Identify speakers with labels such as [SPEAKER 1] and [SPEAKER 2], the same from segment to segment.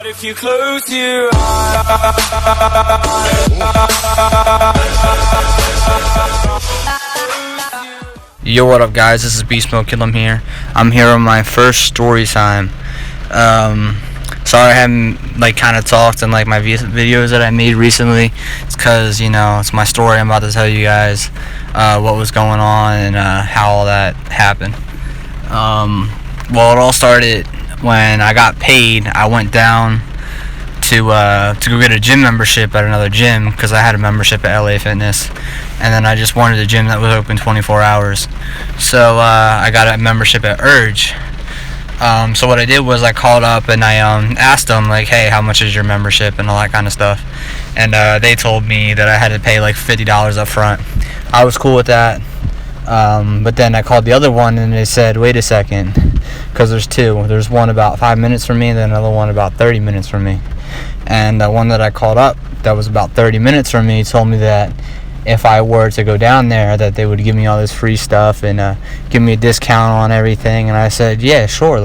[SPEAKER 1] If you close your eyes.
[SPEAKER 2] Yo, what up guys, this is BeastModeKillem here. I'm here on my first story time. Sorry I haven't kind of talked in my videos that I made recently. It's because, it's my story. I'm about to tell you guys what was going on and how all that happened. Well, it all started when I got paid. I went down to go get a gym membership at another gym because I had a membership at LA Fitness, and then I just wanted a gym that was open 24 hours. So I got a membership at Urge. So what I did was I called up and I asked them hey, how much is your membership and all that kind of stuff, and they told me that I had to pay $50 up front. I was cool with that, but then I called the other one and they said, wait a second, because there's two. There's one about 5 minutes from me and then another one about 30 minutes from me. And the one that I called up that was about 30 minutes from me told me that if I were to go down there that they would give me all this free stuff and give me a discount on everything. And I said, yeah, sure,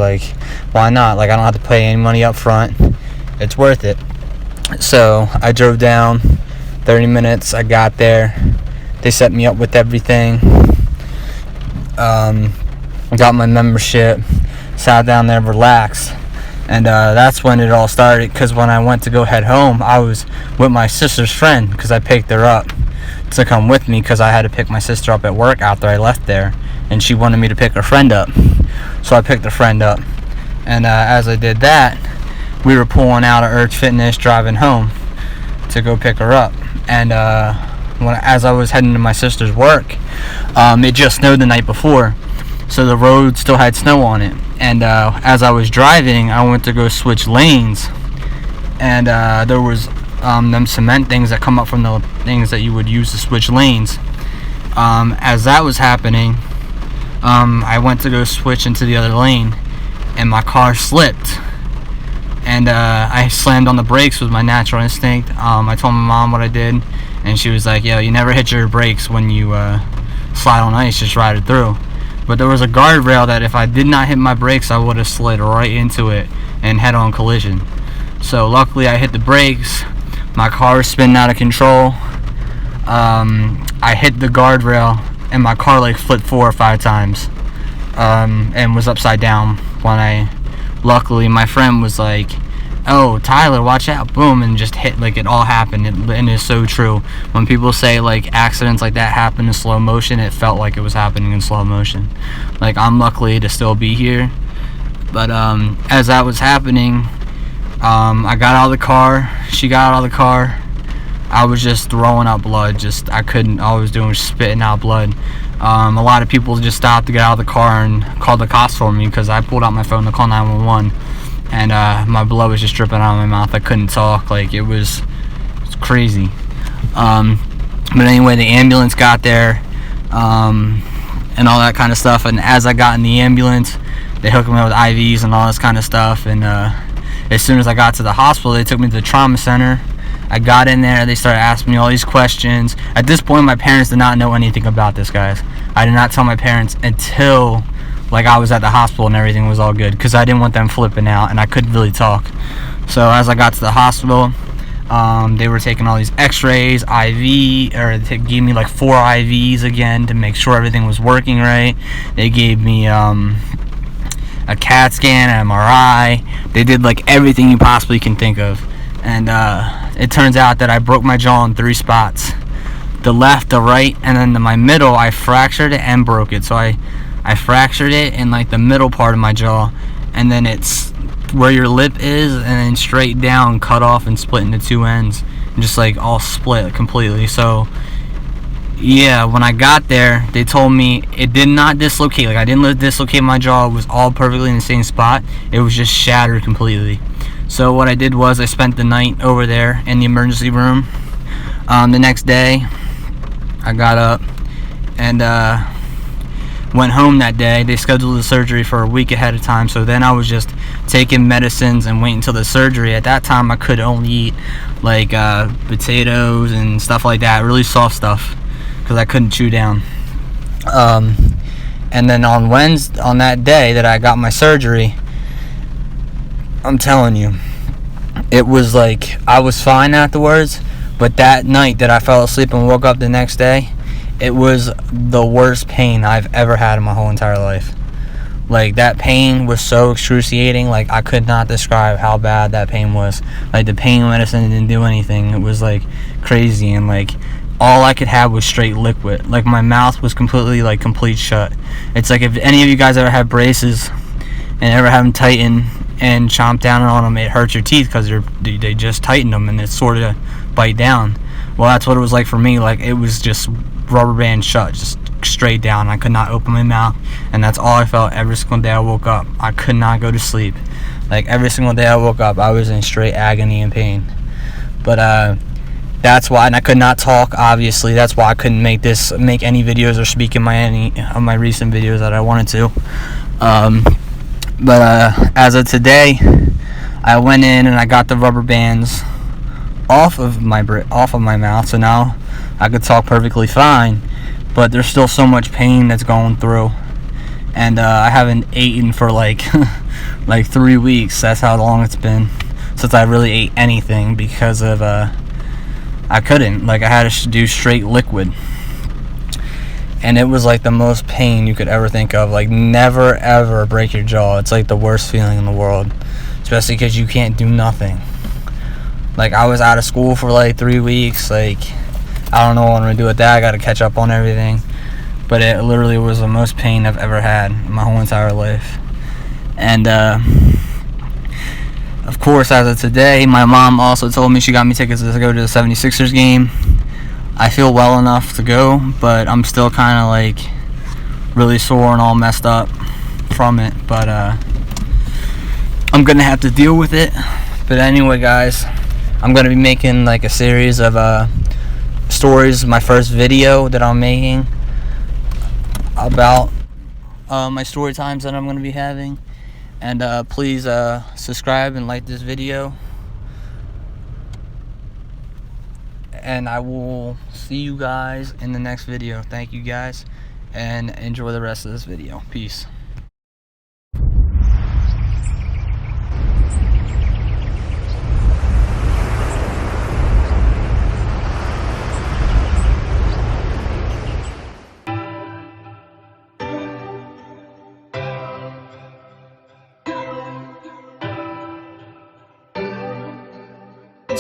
[SPEAKER 2] why not? I don't have to pay any money up front. It's worth it. So I drove down 30 minutes. I got there. They set me up with everything. Got my membership. Sat down there, relaxed. And that's when it all started, because when I went to go head home, I was with my sister's friend because I picked her up to come with me because I had to pick my sister up at work after I left there, and she wanted me to pick her friend up. So I picked her friend up, and as I did that, we were pulling out of Urge Fitness, driving home to go pick her up. And as I was heading to my sister's work, it just snowed the night before, so the road still had snow on it. And as I was driving, I went to go switch lanes, and there was them cement things that come up from the things that you would use to switch lanes. As that was happening, I went to go switch into the other lane, and my car slipped, and I slammed on the brakes with my natural instinct. I told my mom what I did, and she was like, yo, you never hit your brakes when you slide on ice, just ride it through. But there was a guardrail that if I did not hit my brakes, I would have slid right into it and head-on collision. So luckily I hit the brakes. My car was spinning out of control. I hit the guardrail and my car flipped 4 or 5 times and was upside down when luckily my friend was like, oh, Tyler, watch out, boom, and just hit, it all happened. And it's so true. When people say, accidents like that happen in slow motion, it felt like it was happening in slow motion. I'm lucky to still be here. But, as that was happening, I got out of the car, she got out of the car, I was just throwing up blood, all I was doing was spitting out blood. A lot of people just stopped to get out of the car and called the cops for me, because I pulled out my phone to call 911. And my blood was just dripping out of my mouth. I couldn't talk. It was crazy. But anyway, the ambulance got there and all that kind of stuff. And as I got in the ambulance, they hooked me up with IVs and all this kind of stuff. And as soon as I got to the hospital, they took me to the trauma center. I got in there. They started asking me all these questions. At this point, my parents did not know anything about this, guys. I did not tell my parents until I was at the hospital and everything was all good, because I didn't want them flipping out and I couldn't really talk. So as I got to the hospital, they were taking all these x-rays, they gave me 4 IVs again to make sure everything was working right. They gave me a CAT scan, an MRI. They did everything you possibly can think of. And it turns out that I broke my jaw in 3 spots. The left, the right, and then my middle, I fractured it and broke it. So I fractured it in the middle part of my jaw, and then it's where your lip is, and then straight down, cut off and split into 2 ends, and just all split completely. So yeah, when I got there, they told me it did not dislocate. I didn't dislocate my jaw. It was all perfectly in the same spot. It was just shattered completely. So what I did was I spent the night over there in the emergency room. The next day, I got up and went home that day. They scheduled the surgery for a week ahead of time, so then I was just taking medicines and waiting until the surgery. At that time, I could only eat potatoes and stuff like that, really soft stuff, because I couldn't chew down. And then on that day that I got my surgery, I'm telling you, it was like I was fine afterwards, but that night that I fell asleep and woke up the next day, it was the worst pain I've ever had in my whole entire life. Like, that pain was so excruciating. Like, I could not describe how bad that pain was. Like, the pain medicine didn't do anything. It was like crazy, and like all I could have was straight liquid. Like, my mouth was completely like complete shut. It's like if any of you guys ever had braces and ever have them tighten and chomp down on them, it hurts your teeth because they just tighten them and it sort of bite down. Well, that's what it was like for me. Like, it was just rubber band shut, just straight down. I could not open my mouth, and that's all I felt every single day I woke up. I could not go to sleep. Like, every single day I woke up, I was in straight agony and pain. But that's why, and I could not talk, obviously. That's why I couldn't make any videos or speak in any of my recent videos that I wanted to. But as of today, I went in and I got the rubber bands off of my mouth, so now I could talk perfectly fine. But there's still so much pain that's going through, and I haven't eaten for like 3 weeks. That's how long it's been since I really ate anything, because of I couldn't. Like, I had to do straight liquid, and it was like the most pain you could ever think of. Like, never ever break your jaw. It's like the worst feeling in the world, especially because you can't do nothing. Like, I was out of school for like 3 weeks. Like, I don't know what I'm going to do with that. I got to catch up on everything. But it literally was the most pain I've ever had in my whole entire life. And, of course, as of today, my mom also told me she got me tickets to go to the 76ers game. I feel well enough to go, but I'm still kind of, like, really sore and all messed up from it. But, I'm going to have to deal with it. But anyway, guys, I'm going to be making, like, a series of, stories, my first video that I'm making about my story times that I'm going to be having. And please subscribe and like this video, and I will see you guys in the next video. Thank you guys, and enjoy the rest of this video. Peace.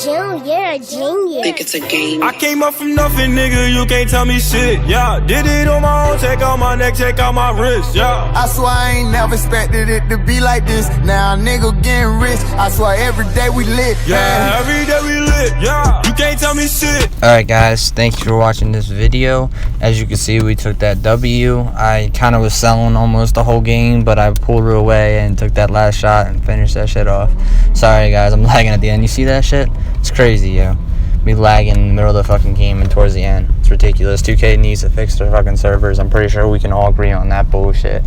[SPEAKER 3] June, you're a genius.
[SPEAKER 4] Think it's a game.
[SPEAKER 1] I came up from nothing, nigga, you can't tell me shit, yeah. Did it on my own, check out my neck, check out my wrist, yeah.
[SPEAKER 5] I swear I ain't never expected it to be like this. Now a nigga getting rich. I swear every day we lit.
[SPEAKER 1] Yeah, every day we lit, yeah. You can't tell me shit.
[SPEAKER 2] Alright guys, thank you for watching this video. As you can see, we took that W. I kind of was selling almost the whole game, but I pulled it away and took that last shot and finished that shit off. Sorry guys, I'm lagging at the end. You see that shit? It's crazy, yo. Be lagging in the middle of the fucking game and towards the end. It's ridiculous. 2K needs to fix their fucking servers. I'm pretty sure we can all agree on that bullshit.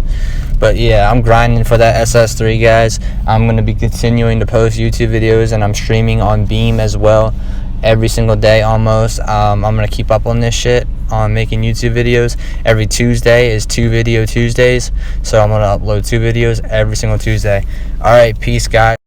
[SPEAKER 2] But yeah, I'm grinding for that SS3, guys. I'm going to be continuing to post YouTube videos, and I'm streaming on Beam as well every single day almost. I'm going to keep up on this shit, on making YouTube videos. Every Tuesday is 2 Video Tuesdays, so I'm going to upload 2 videos every single Tuesday. Alright, peace, guys.